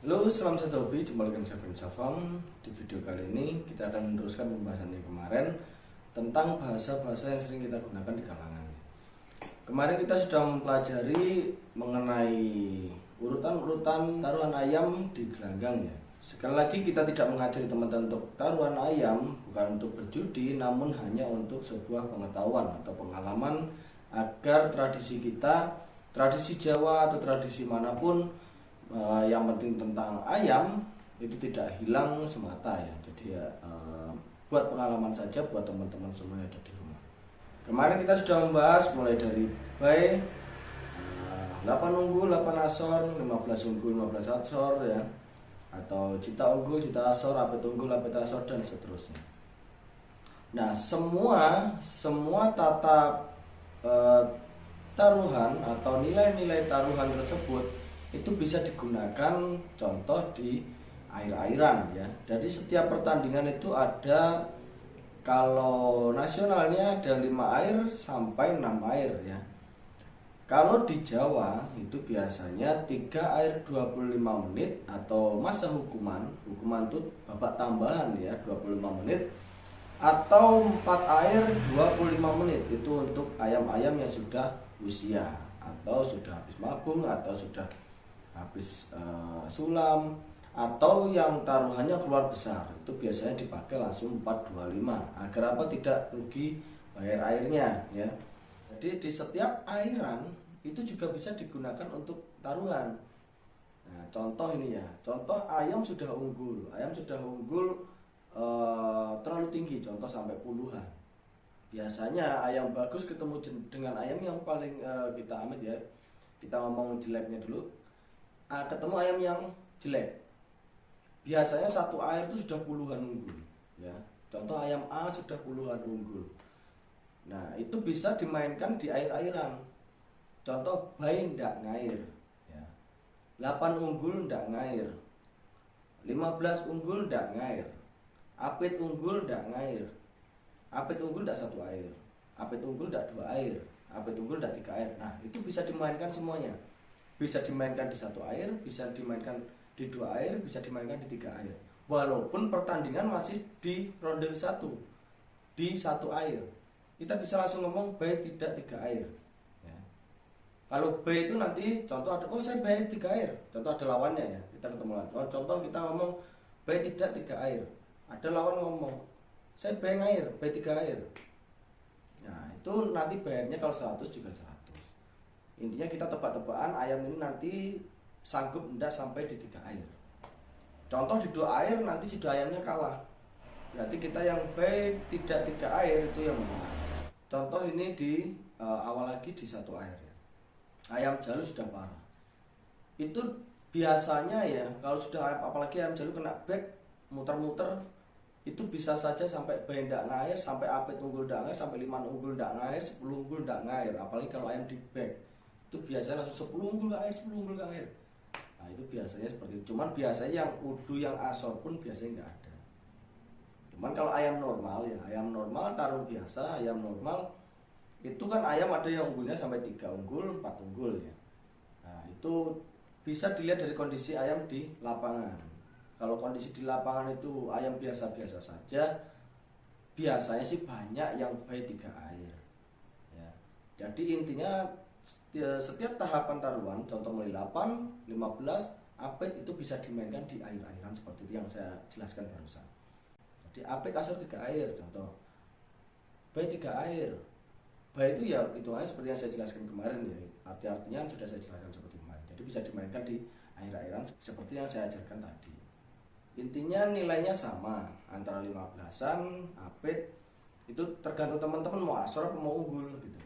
Halo, salam satu hobi, jumpa lagi dengan saya Fensa Farm. Di video kali ini kita akan meneruskan pembahasan yang kemarin tentang bahasa-bahasa yang sering kita gunakan di kalangan. Kemarin kita sudah mempelajari mengenai urutan-urutan taruhan ayam di gelanggang ya. Sekali lagi kita tidak mengajari teman-teman untuk taruhan ayam, bukan untuk berjudi, namun hanya untuk sebuah pengetahuan atau pengalaman agar tradisi kita, tradisi Jawa atau tradisi manapun, yang penting tentang ayam itu tidak hilang semata ya. Jadi ya buat pengalaman saja buat teman-teman semua yang ada di rumah. Kemarin kita sudah membahas mulai dari bay, 8 unggul, 8 asor, 15 unggul, 15 asor ya, atau cita unggul, cita asor, apit unggul, apit asor, dan seterusnya. Nah, semua tata taruhan atau nilai-nilai taruhan tersebut itu bisa digunakan contoh di air-airan ya. Jadi setiap pertandingan itu ada, kalau nasionalnya ada 5 air sampai 6 air ya. Kalau di Jawa itu biasanya 3 air 25 menit atau masa hukuman itu babak tambahan ya 25 menit, atau 4 air 25 menit itu untuk ayam-ayam yang sudah usia atau sudah habis mabung atau sudah habis sulam, atau yang taruhannya keluar besar, itu biasanya dipakai langsung 425 agar apa, tidak rugi bayar airnya ya. Jadi di setiap airan itu juga bisa digunakan untuk taruhan. Nah, contoh ini ya, contoh ayam sudah unggul terlalu tinggi, contoh sampai puluhan. Biasanya ayam bagus ketemu dengan ayam yang paling kita amit ya, kita ngomong jeleknya dulu. Ketemu ayam yang jelek, biasanya satu air itu sudah puluhan unggul ya. Contoh ayam A sudah puluhan unggul. Nah, itu bisa dimainkan di air-airan. Contoh bay ndak ngair ya. 8 unggul ndak ngair, 15 unggul ndak ngair, apit unggul ndak ngair, apit unggul ndak 1 air, apit unggul ndak 2 air, apit unggul ndak 3 air. Nah, itu bisa dimainkan semuanya. Bisa dimainkan di 1 air, bisa dimainkan di 2 air, bisa dimainkan di 3 air. Walaupun pertandingan masih di ronde 1, di 1 air, kita bisa langsung ngomong bay tidak 3 air ya. Kalau bay itu nanti contoh ada, oh saya bay 3 air, contoh ada lawannya ya, kita ketemu lagi. Contoh kita ngomong bay tidak 3 air, ada lawan ngomong saya bay ngair, bay 3 air. Nah, itu nanti bayarnya kalau 100 juga 100. Intinya kita tebak-tebakan ayam ini nanti sanggup enggak sampai di 3 air. Contoh di 2 air nanti sudah ayamnya kalah, berarti kita yang bay tidak 3 air itu yang menang. Contoh ini di awal lagi di 1 air ya. Ayam jalu sudah parah. Itu biasanya ya, kalau sudah apalagi ayam jalu kena back muter-muter, itu bisa saja sampai bay ndak ngair, sampai apit unggul ndak ngair, sampai 5 unggul ndak ngair, 10 unggul ndak ngair. Apalagi kalau ayam di back itu biasanya langsung 10 unggul air, 10 unggul air. Nah, itu biasanya seperti itu. Cuman biasanya yang udu, yang asor pun biasanya nggak ada. Cuman kalau ayam normal ya, ayam normal taruh biasa, ayam normal itu kan ayam ada yang unggulnya sampai 3 unggul, 4 unggul ya. Nah, itu bisa dilihat dari kondisi ayam di lapangan. Kalau kondisi di lapangan itu ayam biasa-biasa saja, biasanya sih banyak yang bay 3 air ya. Jadi intinya setiap tahapan taruhan, contoh mulai 8, 15, apit itu bisa dimainkan di air-airan seperti itu yang saya jelaskan barusan. Jadi apit asor 3 air, contoh bay 3 air. Bay itu ya itu aja seperti yang saya jelaskan kemarin ya, artinya sudah saya jelaskan seperti kemarin. Jadi bisa dimainkan di air-airan seperti yang saya ajarkan tadi. Intinya nilainya sama antara 15-an, apit itu tergantung teman-teman mau asor atau mau unggul gitu.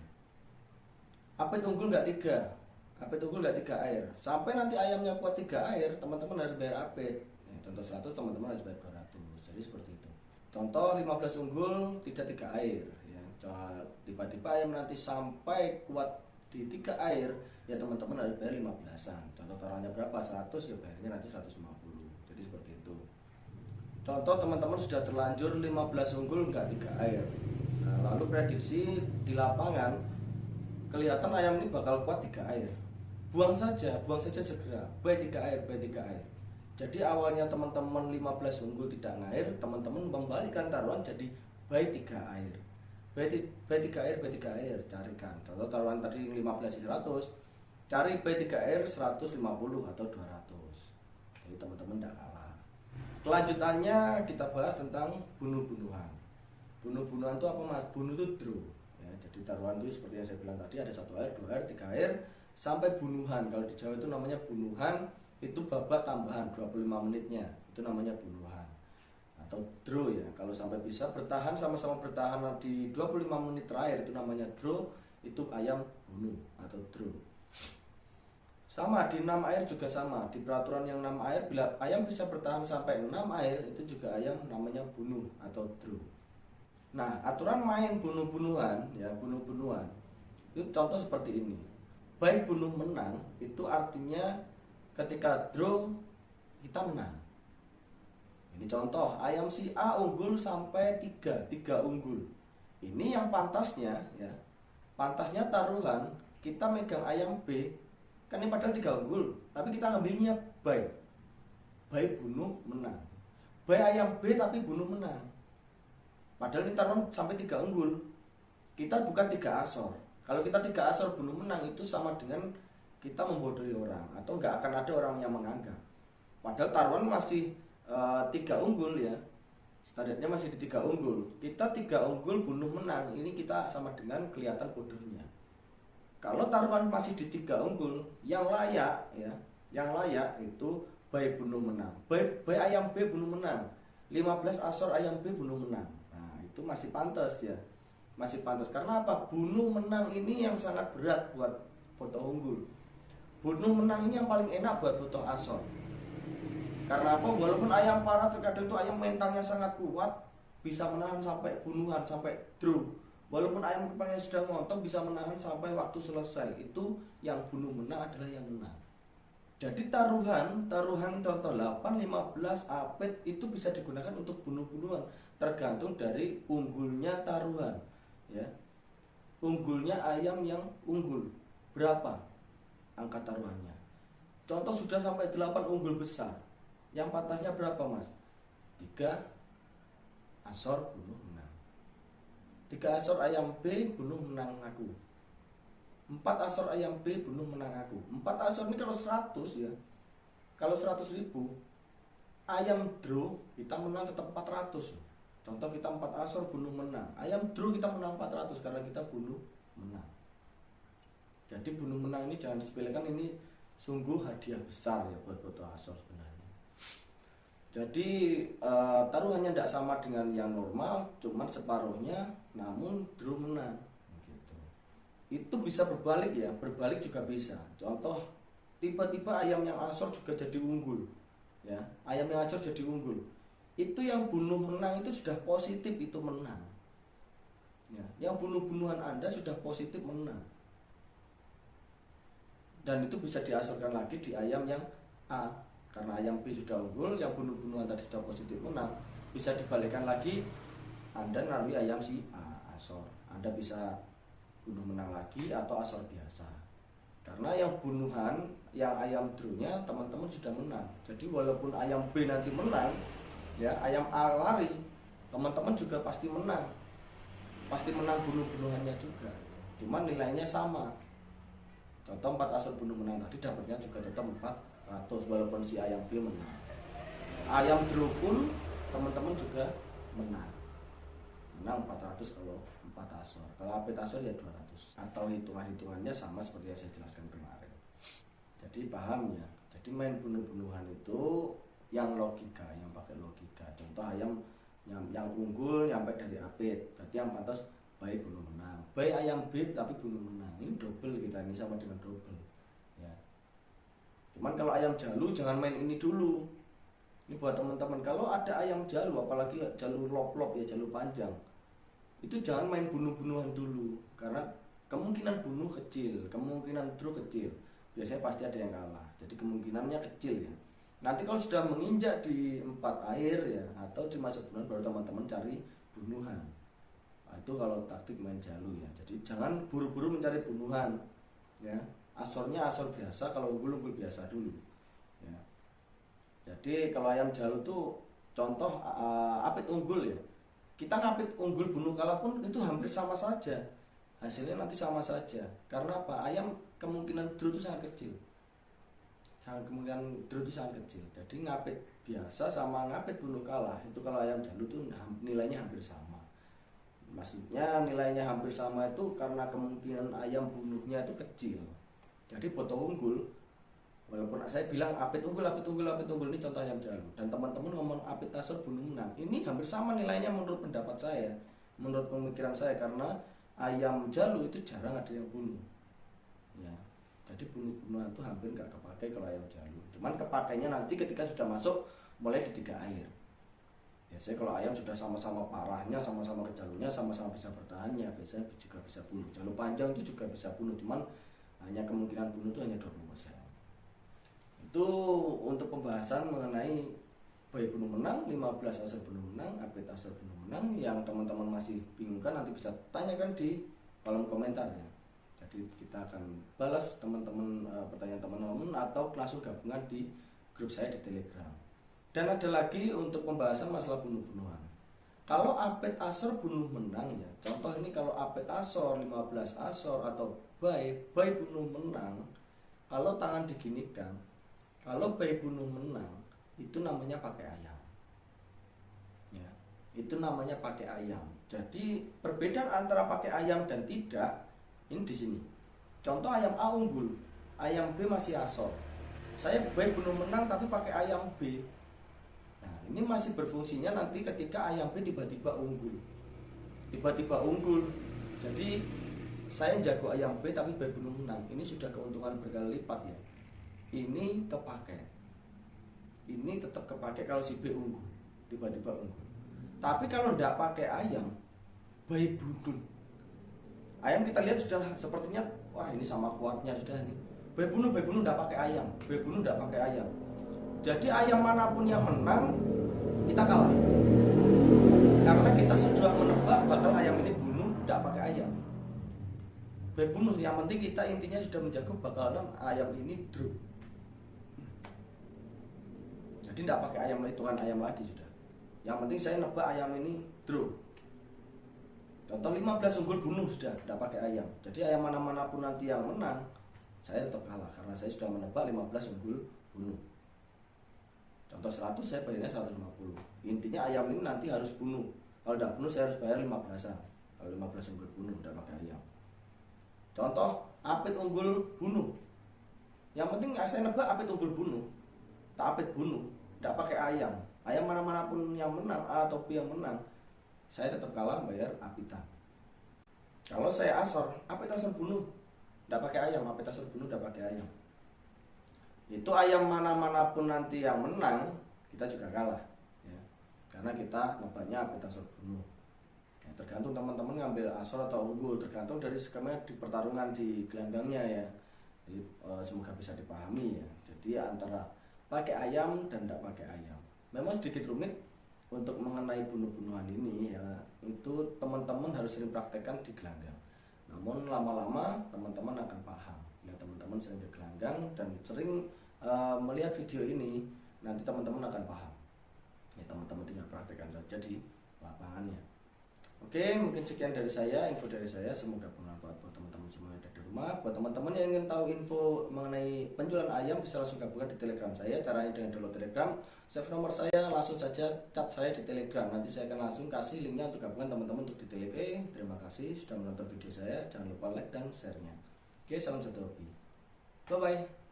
Apit unggul nggak 3, apit unggul nggak 3 air, sampai nanti ayamnya kuat 3 air, teman-teman harus bayar apit ya. Contoh 100, teman-teman harus bayar 200. Jadi seperti itu. Contoh 15 unggul tidak 3 air ya. Tiba-tiba ayam nanti sampai kuat di 3 air ya, teman-teman harus bayar 15-an. Contoh taruhannya berapa, 100 ya, bayarnya nanti 150. Jadi seperti itu. Contoh teman-teman sudah terlanjur 15 unggul nggak 3 air. Nah, lalu prediksi di lapangan kelihatan ayam ini bakal kuat 3 air, buang saja segera, bay 3 air, bay 3 air. Jadi awalnya teman-teman 15 unggul tidak ngair, teman-teman membalikkan taruhan jadi by 3 air. By 3 air, by 3 air, carikan. Contoh taruhan tadi 15 100, cari by 3 air 150 atau 200. Jadi teman-teman tidak kalah. Kelanjutannya kita bahas tentang bunuh-bunuhan. Bunuh-bunuhan itu apa mas? Bunuh itu draw. Ya, jadi taruhan itu seperti yang saya bilang tadi, ada 1 air, 2 air, 3 air, sampai bunuhan. Kalau di Jawa itu namanya bunuhan. Itu babak tambahan 25 menitnya, itu namanya bunuhan atau draw ya. Kalau sampai bisa bertahan, sama-sama bertahan di 25 menit terakhir, itu namanya draw, itu ayam bunuh atau draw. Sama di 6 air juga sama, di peraturan yang 6 air, bila ayam bisa bertahan sampai 6 air, itu juga ayam namanya bunuh atau draw. Nah, aturan main bunuh-bunuhan ya, bunuh-bunuhan itu contoh seperti ini. Baik bunuh menang, itu artinya ketika draw kita menang. Ini contoh, ayam si A unggul sampai 3 unggul. Ini yang pantasnya ya. Pantasnya taruhan kita megang ayam B, kan ini padahal 3 unggul, tapi kita ngambilnya by bunuh menang. By ayam B tapi bunuh menang. Padahal ini taruhan sampai 3 unggul. Kita bukan 3 asor. Kalau kita 3 asor bunuh menang itu sama dengan kita membodohi orang, atau nggak akan ada orang yang menganggap. Padahal taruhan masih 3 unggul ya, standarnya masih di 3 unggul. Kita 3 unggul bunuh menang, ini kita sama dengan kelihatan bodohnya. Kalau taruhan masih di 3 unggul, yang layak ya, yang layak itu by bunuh menang, by ayam B bunuh menang, 15 asor ayam B bunuh menang. Nah itu masih pantas ya, masih pantas. Karena apa? Bunuh menang ini yang sangat berat buat foto unggul. Bunuh menang ini yang paling enak buat foto asor. Karena apa? Walaupun ayam parah terkadang itu ayam mentalnya sangat kuat, bisa menahan sampai bunuhan, sampai draw. Walaupun ayam kepalanya sudah ngotot, bisa menahan sampai waktu selesai. Itu yang bunuh menang adalah yang menang. Jadi taruhan contoh 8, 15, apet itu bisa digunakan untuk bunuh-bunuhan, tergantung dari unggulnya taruhan ya. Unggulnya ayam yang unggul berapa angka taruhannya. Contoh sudah sampai 8 unggul besar, yang pantasnya berapa mas? 3 asor bunuh menang. 3 asor ayam B bunuh menang aku. 4 asor ayam B bunuh menang aku. 4 asor ini kalau 100 ya, kalau 100.000 ayam draw kita menang tetap 400. Contoh kita 4 asor bunuh menang, ayam draw kita menang 400 karena kita bunuh menang. Jadi bunuh menang ini jangan disepelekan, ini sungguh hadiah besar ya buat foto asor sebenarnya. Jadi taruhannya tidak sama dengan yang normal, cuman separuhnya, namun draw menang. Gitu. Itu bisa berbalik ya, berbalik juga bisa. Contoh tiba-tiba ayam yang asor juga jadi unggul, ya ayam yang asor jadi unggul. Itu yang bunuh menang itu sudah positif, itu menang. Ya, yang bunuh-bunuhan Anda sudah positif menang. Dan itu bisa diasorkan lagi di ayam yang A, karena ayam B sudah unggul, yang bunuh-bunuhan tadi sudah positif menang, bisa dibalikkan lagi, Anda melalui ayam si A asor, Anda bisa bunuh menang lagi atau asor biasa. Karena yang bunuhan, yang ayam draw-nya teman-teman sudah menang. Jadi walaupun ayam B nanti menang ya, ayam A lari, teman-teman juga pasti menang, pasti menang bunuh-bunuhannya juga, cuman nilainya sama. Contoh 4 asor bunuh menang tadi dapatnya juga tetap 400 walaupun si ayam B menang. Ayam draw pun teman-teman juga menang 400 kalau 4 asor. Kalau apet asor ya 200. Atau hitungannya sama seperti yang saya jelaskan kemarin. Jadi paham ya. Jadi main bunuh-bunuhan itu yang logika, yang pakai logika. Contoh ayam yang unggul nyampe dari apet, berarti yang pantas baik bunuh menang. Baik ayam B tapi bunuh menang. Ini double kita, ini sama dengan double. Ya. Cuman kalau ayam jalu jangan main ini dulu. Ini buat teman-teman, kalau ada ayam jalu, apalagi jalur lop-lop ya, jalur panjang, itu jangan main bunuh-bunuhan dulu, karena kemungkinan bunuh kecil, kemungkinan draw kecil. Biasanya pasti ada yang kalah. Jadi kemungkinannya kecil ya. Nanti kalau sudah menginjak di 4 air ya, atau di masuk bunuhan, baru teman-teman cari bunuhan. Nah, itu kalau taktik main jalu ya. Jadi jangan buru-buru mencari bunuhan ya. Asornya asor biasa, kalau unggul biasa dulu ya. Jadi kalau ayam jalu tuh contoh apit unggul ya. Kita ngapit unggul bunuh kala pun itu hampir sama saja. Hasilnya nanti sama saja. Karena apa? Ayam kemungkinan draw itu sangat kecil. Kemungkinan draw itu sangat kecil. Jadi ngapit biasa sama ngapit bunuh kalah itu kalau ayam jalu tuh nilainya hampir sama. Maksudnya nilainya hampir sama itu karena kemungkinan ayam bunuhnya itu kecil. Jadi foto unggul, walaupun saya bilang apit unggul ini contoh ayam jalu, dan teman-teman ngomong apit tasor bunuh menang, ini hampir sama nilainya menurut pendapat saya, menurut pemikiran saya, karena ayam jalu itu jarang ada yang bunuh. Ya, jadi bunuh-bunuhan itu hampir nggak kepakai kalau ayam jalu. Cuman kepakainya nanti ketika sudah masuk mulai di 3 air. Biasanya kalau ayam sudah sama-sama parahnya, sama-sama kejalunya, sama-sama bisa bertahannya, biasanya juga bisa bunuh. Jalu panjang itu juga bisa bunuh, cuman hanya kemungkinan bunuh itu hanya 20%. Itu untuk pembahasan mengenai bayi bunuh menang, 15 asal bunuh menang, apit asal bunuh menang. Yang teman-teman masih bingungkan nanti bisa tanyakan di kolom komentar ya. Jadi kita akan balas teman-teman pertanyaan teman-teman atau langsung gabungan di grup saya di Telegram. Dan ada lagi untuk pembahasan masalah bunuh-bunuhan. Kalau apit asor bunuh menang ya, contoh ini kalau apit asor 15 asor atau bayi bunuh menang, kalau tangan diginikan, kalau bayi bunuh menang itu namanya pakai ayam. Ya, itu namanya pakai ayam. Jadi perbedaan antara pakai ayam dan tidak ini di sini. Contoh ayam A unggul, ayam B masih asor. Saya bayi bunuh menang tapi pakai ayam B. Nah, ini masih berfungsinya nanti ketika ayam B tiba-tiba unggul. Tiba-tiba unggul. Jadi saya jago ayam B tapi B bunuh menang. Ini sudah keuntungan berkali lipat ya. Ini kepakai. Ini tetap kepakai kalau si B unggul. Tiba-tiba unggul. Tapi kalau tidak pakai ayam, bayi bunuh. Ayam kita lihat sudah sepertinya wah ini sama kuatnya sudah ini. B bunuh tidak pakai ayam. B bunuh tidak pakai ayam. Jadi ayam manapun yang menang kita kalah. Karena kita sudah menebak bakal ayam ini bunuh tidak pakai ayam. B bunuh yang penting kita intinya sudah menjago bakalan ayam ini draw. Jadi tidak pakai ayam hitungan ayam lagi sudah. Yang penting saya nebak ayam ini draw. Contoh 15 unggul bunuh sudah tidak pakai ayam. Jadi ayam manapun nanti yang menang saya tetap kalah karena saya sudah menebak 15 unggul bunuh. Contoh 100 saya bayarnya 150. Intinya ayam ini nanti harus bunuh. Kalau tidak bunuh saya harus bayar 15-an. Kalau 15 unggul bunuh tidak pakai ayam. Contoh apit unggul bunuh. Yang penting saya nebak apit unggul bunuh. Tak apit bunuh, tidak pakai ayam. Ayam manapun yang menang A atau B yang menang, saya tetap kalah bayar apitan. Kalau saya asor, apit asor bunuh, tidak pakai ayam. Apit asor bunuh tidak pakai ayam. Itu ayam manapun nanti yang menang kita juga kalah ya. Karena kita nebaknya apit asor bunuh ya, tergantung teman-teman ngambil asor atau unggul, tergantung dari skema di pertarungan di gelanggangnya ya. Jadi semoga bisa dipahami ya. Jadi antara pakai ayam dan tidak pakai ayam memang sedikit rumit untuk mengenai bunuh-bunuhan ini ya. Itu teman-teman harus sering praktekkan di gelanggang. Namun lama-lama teman-teman akan paham. Ya, teman-teman sering ke gelanggang dan sering melihat video ini, nanti teman-teman akan paham. Ya, teman-teman tinggal praktekkan saja di lapangannya. Oke, mungkin sekian dari saya, info dari saya. Semoga bermanfaat buat teman-teman semua yang ada di rumah. Buat teman-teman yang ingin tahu info mengenai penjualan ayam, bisa langsung gabungan di Telegram saya. Caranya dengan download Telegram, save nomor saya, langsung saja chat saya di Telegram. Nanti saya akan langsung kasih linknya untuk gabungan teman-teman untuk di Telegram. Terima kasih sudah menonton video saya. Jangan lupa like dan share-nya. Oke, salam satu hobi. Bye-bye.